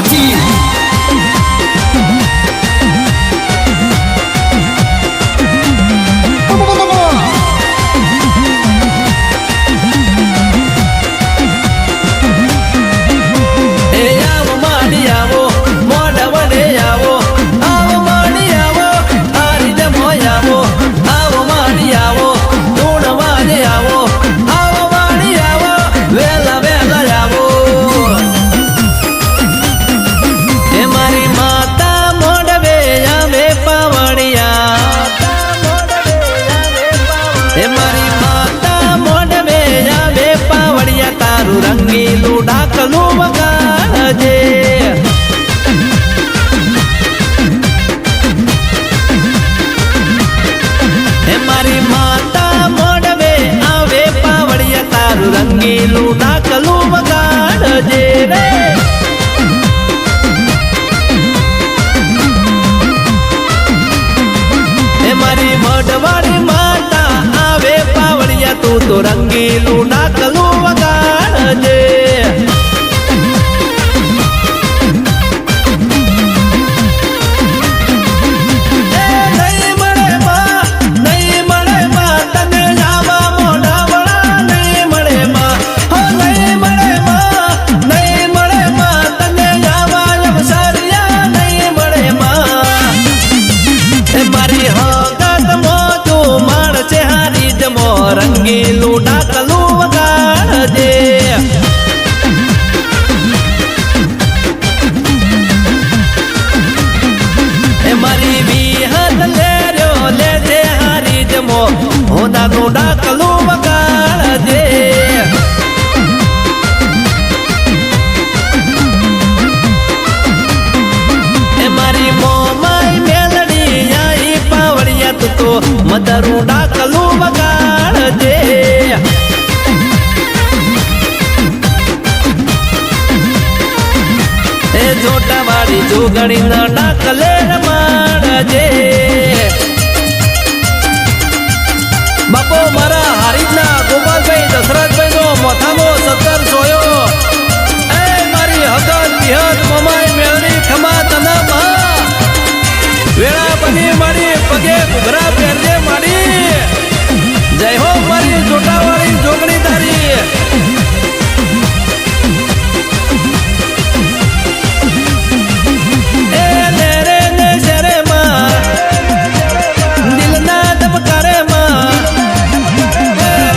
પાછી રંગીલું ડાકલું વગાડજે મારી માતા મોડવે આવે પાવડિયા તારું રંગીલું ડાકલું વગાડજે રે મારી મોઢવાડી માતા આવે પાવડિયા તું તો રંગીલું ડાકલું વગાડજે રંગીલું ડાકલું વગાડજે મારી વિહત લેર્યો લેજે હારી જમો હોદાનું ડાકલું વગાડજે મારી મોમાઈ મેલડી આઈ પાવડિયા તું તો મદરું ડાકલું વગાડજે એ જોટા વાળી જોગણી ન ડાકલે રમાડજે બાપો મારા હારીજના ગોપાલભાઈ દશરથભાઈ નો મોથાનો 17 સોયો એ મારી હગત વિહત મમાઈ મેળણી ખમા તના વેળા બની મારી પગે ઘુઘરા પહેરજે મારી જય હો મારી જોટાવાળી જોગણી તારી એ લેરે ને શેરે માં દિલના ધબકારે માં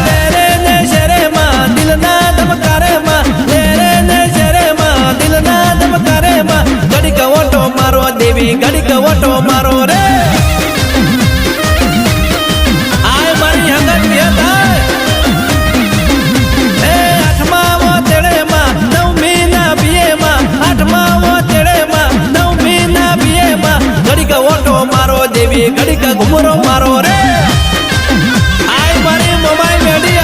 લેરે ને શેરે માં દિલના ધબકારે માં લેરે ને શેરે માં દિલના ધબકારે માં ઘડીક ઓટો મારો દેવી ઘડીક ઓટો મારો રે આય મારી હંગત બેતા એ આઠમા તેડે માં નવમી ના બીએ માં આઠમા તેડે માં નવમી ના બીએ માં ઘડીક ઓટો મારો દેવી ઘડીક ઘુમરો મારો રે આય મારી મોમાઈ મેડી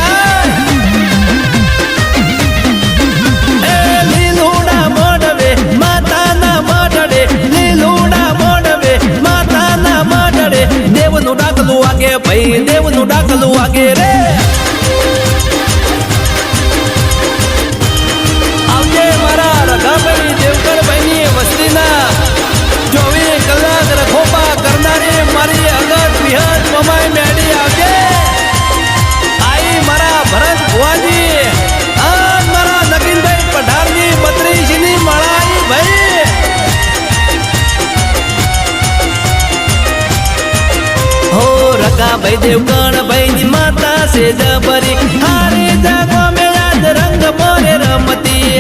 એ લીલુડા મોડવે માતાના મોઢડે લીલુડા મોડવે માતાના મોઢડે દેવનું ડાકલું વાગે ભાઈ દેવનું ડાકલું વાગે રે આવજે મારા રઘાભાઈ દેવકરભાઈની વસ્તીના 24 કલાક રખોપા કરનારી મારી અગત વિહત મમાઈ મેડી આવજે આઈ મારા ભરત ભુવાજી આ મારા નગીનભાઈ પઢારની 32 ની મળાઈ ભાઈ હો રઘાભાઈ દેવકરભાઈ ની માતા છે જબરી હારી જાગો મે યાદ રંગ મોરે રમતી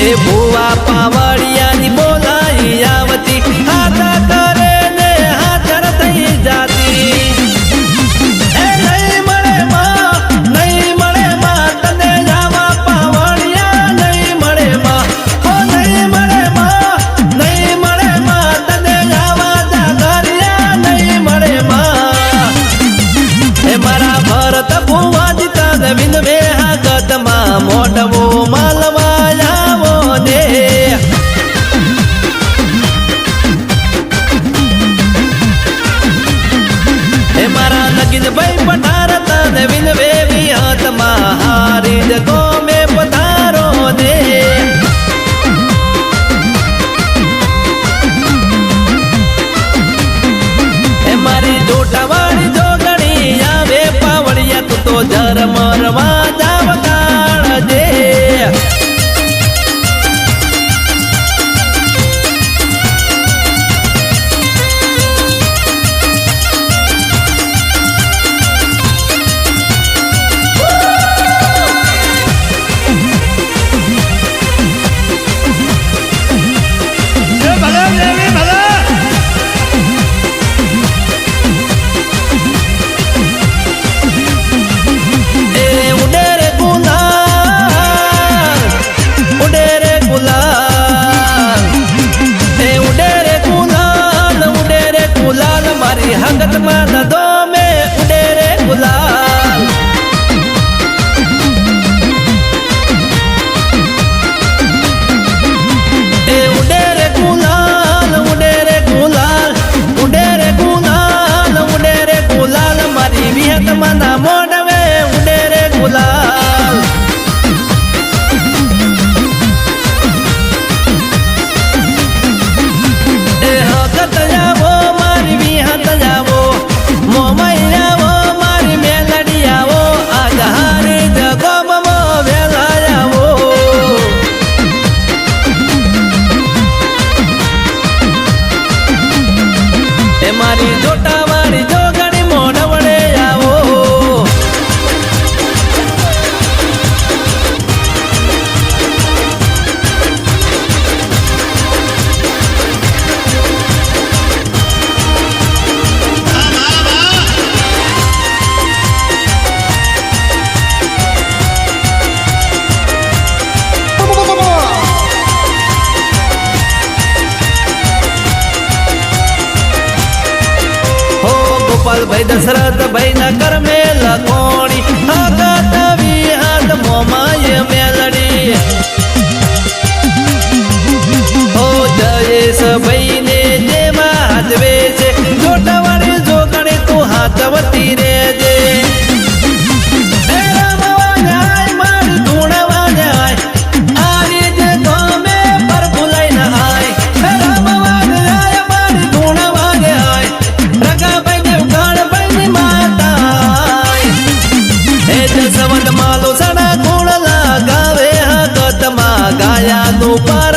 એ ભુવા પાવડિયાની બોલાઈ આવતી હાથા કરે ને હાથર થઈ જાતી એ નહીં મળે માં તને જાવા પાવડિયા નહીં મળે માં હો નહીં મળે માં તને જાવા જાગરિયા નહીં મળે માં એ મારા ભરત ભુવાજી તદ વિનવે હાગતમાં મોઢવો માલવા આવો દે મારી જોટાવાળી જોગણી મોઢ વડે આવો ગોપાલભાઈ દશરથભાઈ ના કરમે લખોણી હગત વિહત મોમાય મેલડી હો જયેશભાઈ ને જેમાં હાથવે છે જોટાવાળી જોગણી તું હાથવતી રેજે ગાયાનું